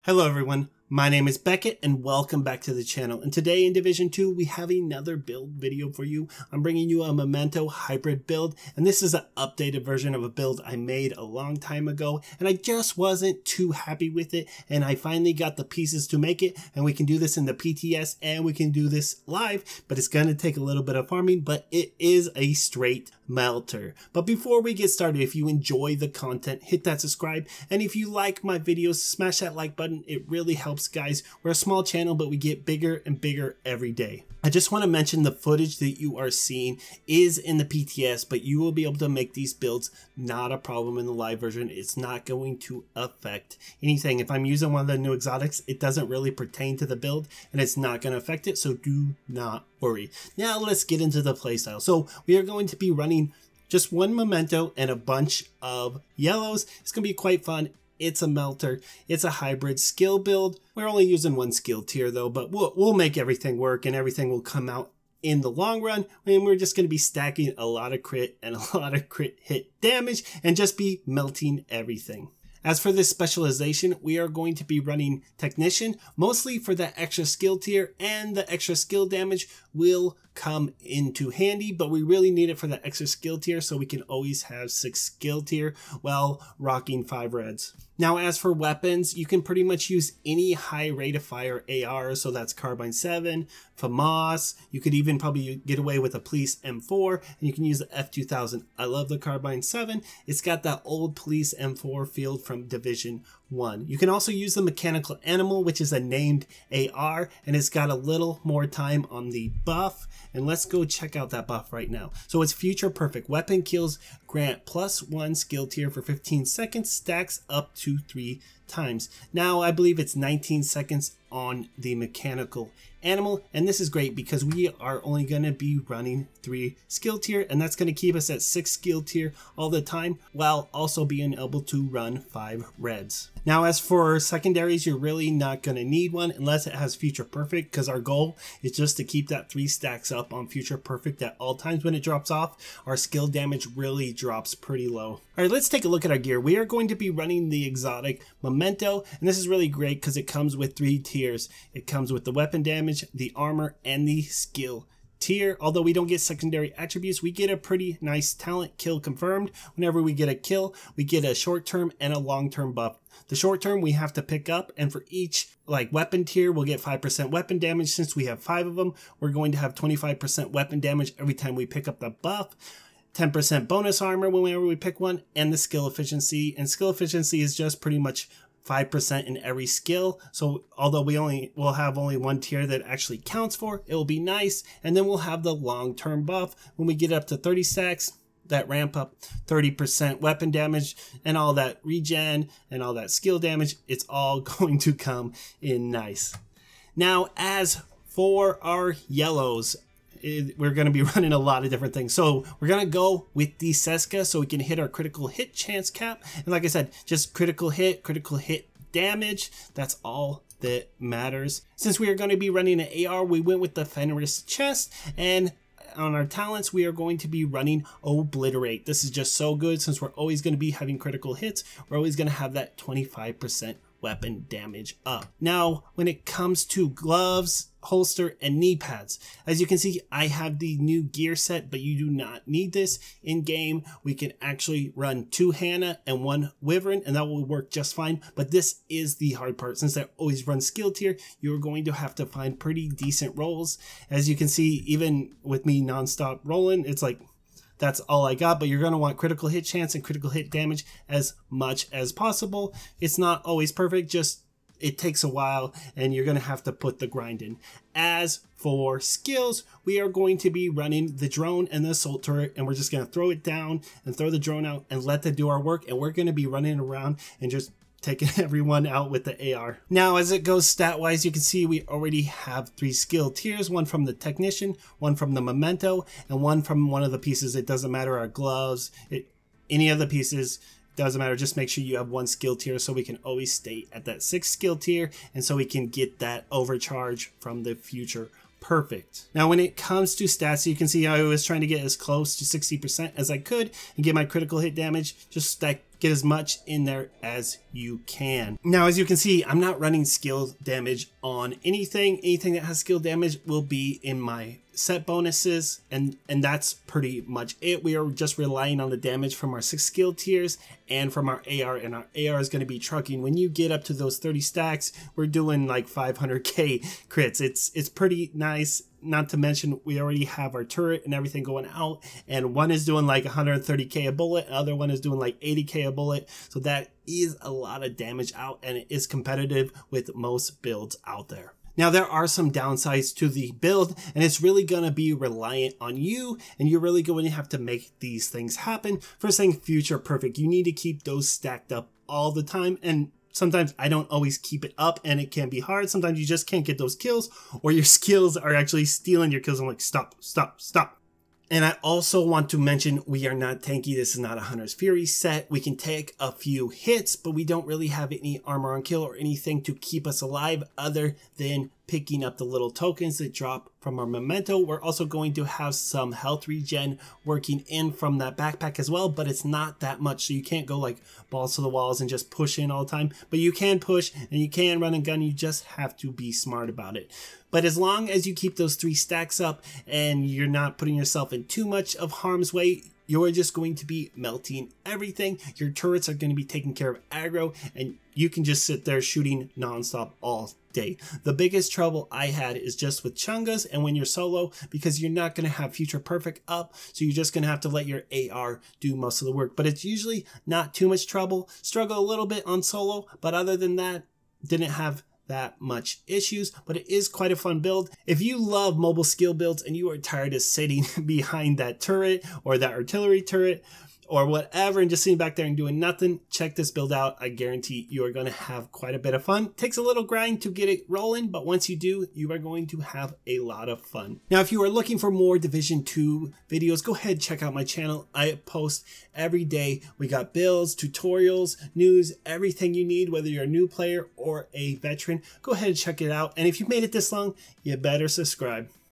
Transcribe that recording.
Hello everyone, my name is Beckett and welcome back to the channel. And today in Division 2 we have another build video for you. I'm bringing you a Memento hybrid build, and this is an updated version of a build I made a long time ago and I just wasn't too happy with it, and I finally got the pieces to make it, and we can do this in the PTS and we can do this live, but it's gonna take a little bit of farming, but it is a straight melter. But before we get started, if you enjoy the content, hit that subscribe, and if you like my videos, smash that like button. It really helps, guys. We're a small channel, but we get bigger and bigger every day. I just want to mention the footage that you are seeing is in the PTS, but you will be able to make these builds, not a problem in the live version. It's not going to affect anything. If I'm using one of the new exotics, it doesn't really pertain to the build and it's not going to affect it, so do not worry. Now let's get into the playstyle. So we are going to be running just one Memento and a bunch of yellows. It's going to be quite fun. It's a melter. It's a hybrid skill build. We're only using one skill tier though, but we'll make everything work and everything will come out in the long run. And we're just going to be stacking a lot of crit and a lot of crit hit damage and just be melting everything. As for this specialization, we are going to be running Technician, mostly for that extra skill tier, and the extra skill damage will come into handy, but we really need it for the extra skill tier so we can always have 6 skill tier while rocking 5 reds. Now as for weapons, you can pretty much use any high rate of fire AR, so that's Carbine 7, FAMAS, you could even probably get away with a Police M4, and you can use the F2000. I love the Carbine 7, it's got that old Police M4 field from Division 1. You can also use the Mechanical Animal, which is a named AR, and it's got a little more time on the buff, and let's go check out that buff right now. So it's Future Perfect. Weapon kills grant +1 skill tier for 15 seconds, stacks up to 3 times. Now I believe it's 19 seconds on the Mechanical Animal, and this is great because we are only going to be running 3 skill tier, and that's going to keep us at 6 skill tier all the time while also being able to run 5 reds. Now as for secondaries, you're really not going to need one unless it has Future Perfect, because our goal is just to keep that 3 stacks up on Future Perfect at all times. When it drops off, our skill damage really drops pretty low. Alright, let's take a look at our gear. We are going to be running the exotic Memento, and this is really great because it comes with 3 tiers. It comes with the weapon damage, the armor, and the skill tier. Although we don't get secondary attributes, we get a pretty nice talent kill confirmed. Whenever we get a kill, we get a short-term and a long-term buff. The short-term we have to pick up, and for each weapon tier, we'll get 5% weapon damage. Since we have 5 of them, we're going to have 25% weapon damage every time we pick up the buff. 10% bonus armor whenever we pick one, and the skill efficiency. And skill efficiency is just pretty much 5% in every skill. So although we'll have only one tier that actually counts for, it will be nice. And then we'll have the long-term buff when we get up to 30 stacks. That ramp up 30% weapon damage and all that regen and all that skill damage. It's all going to come in nice. Now as for our yellows, we're going to be running a lot of different things. So we're going to go with the Seska so we can hit our critical hit chance cap. And like I said, just critical hit damage. That's all that matters. Since we are going to be running an AR, we went with the Fenris chest, and on our talents, we are going to be running Obliterate. This is just so good since we're always going to be having critical hits. We're always going to have that 25% weapon damage up. Now, when it comes to gloves, holster, and knee pads, as you can see, I have the new gear set, but you do not need this in game. We can actually run 2 Hannah and 1 Wyvern, and that will work just fine. But this is the hard part. Since I always run skill tier, you're going to have to find pretty decent rolls. As you can see, even with me non-stop rolling, it's like that's all I got, but you're going to want critical hit chance and critical hit damage as much as possible. It's not always perfect, just it takes a while and you're going to have to put the grind in. As for skills, we are going to be running the drone and the assault turret, and we're just going to throw it down and throw the drone out and let that do our work, and we're going to be running around and just taking everyone out with the AR. Now as it goes stat wise, you can see we already have 3 skill tiers, one from the Technician, one from the Memento, and one from one of the pieces. It doesn't matter, our gloves, any of the pieces, doesn't matter. Just make sure you have 1 skill tier so we can always stay at that 6 skill tier, and so we can get that overcharge from the Future Perfect. Now when it comes to stats, you can see I was trying to get as close to 60% as I could and get my critical hit damage, just stack get as much in there as you can. Now, as you can see, I'm not running skill damage on anything. Anything that has skill damage will be in my set bonuses, and that's pretty much it. We are just relying on the damage from our 6 skill tiers and from our AR, and our AR is going to be trucking. When you get up to those 30 stacks, we're doing like 500k crits. It's pretty nice. Not to mention, we already have our turret and everything going out, and one is doing like 130k a bullet, the other one is doing like 80k a bullet. So that is a lot of damage out, and it is competitive with most builds out there. Now, there are some downsides to the build, and it's really going to be reliant on you, and you're really going to have to make these things happen. First thing, future perfect. You need to keep those stacked up all the time, and sometimes I don't always keep it up, and it can be hard. Sometimes you just can't get those kills, or your skills are actually stealing your kills. I'm like, stop, stop, stop. And I also want to mention, we are not tanky. This is not a Hunter's Fury set. We can take a few hits, but we don't really have any armor on kill or anything to keep us alive other than picking up the little tokens that drop from our memento. We're also going to have some health regen working in from that backpack as well, but it's not that much, so you can't go like balls to the walls and just push in all the time. But you can push and you can run and gun. You just have to be smart about it. But as long as you keep those 3 stacks up and you're not putting yourself in too much of harm's way, you're just going to be melting everything. Your turrets are going to be taking care of aggro, and you can just sit there shooting nonstop all day. The biggest trouble I had is just with Chungas and when you're solo, because you're not going to have future perfect up, so you're just going to have to let your AR do most of the work. But it's usually not too much trouble. Struggle a little bit on solo, but other than that, didn't have that much issues, but it is quite a fun build. If you love mobile skill builds and you are tired of sitting behind that turret or that artillery turret or whatever and just sitting back there and doing nothing, check this build out. I guarantee you are going to have quite a bit of fun. It takes a little grind to get it rolling, but once you do, you are going to have a lot of fun. Now, if you are looking for more Division 2 videos, go ahead and check out my channel. I post every day. We got builds, tutorials, news, everything you need, whether you're a new player or a veteran. Go ahead and check it out. And if you've made it this long, you better subscribe.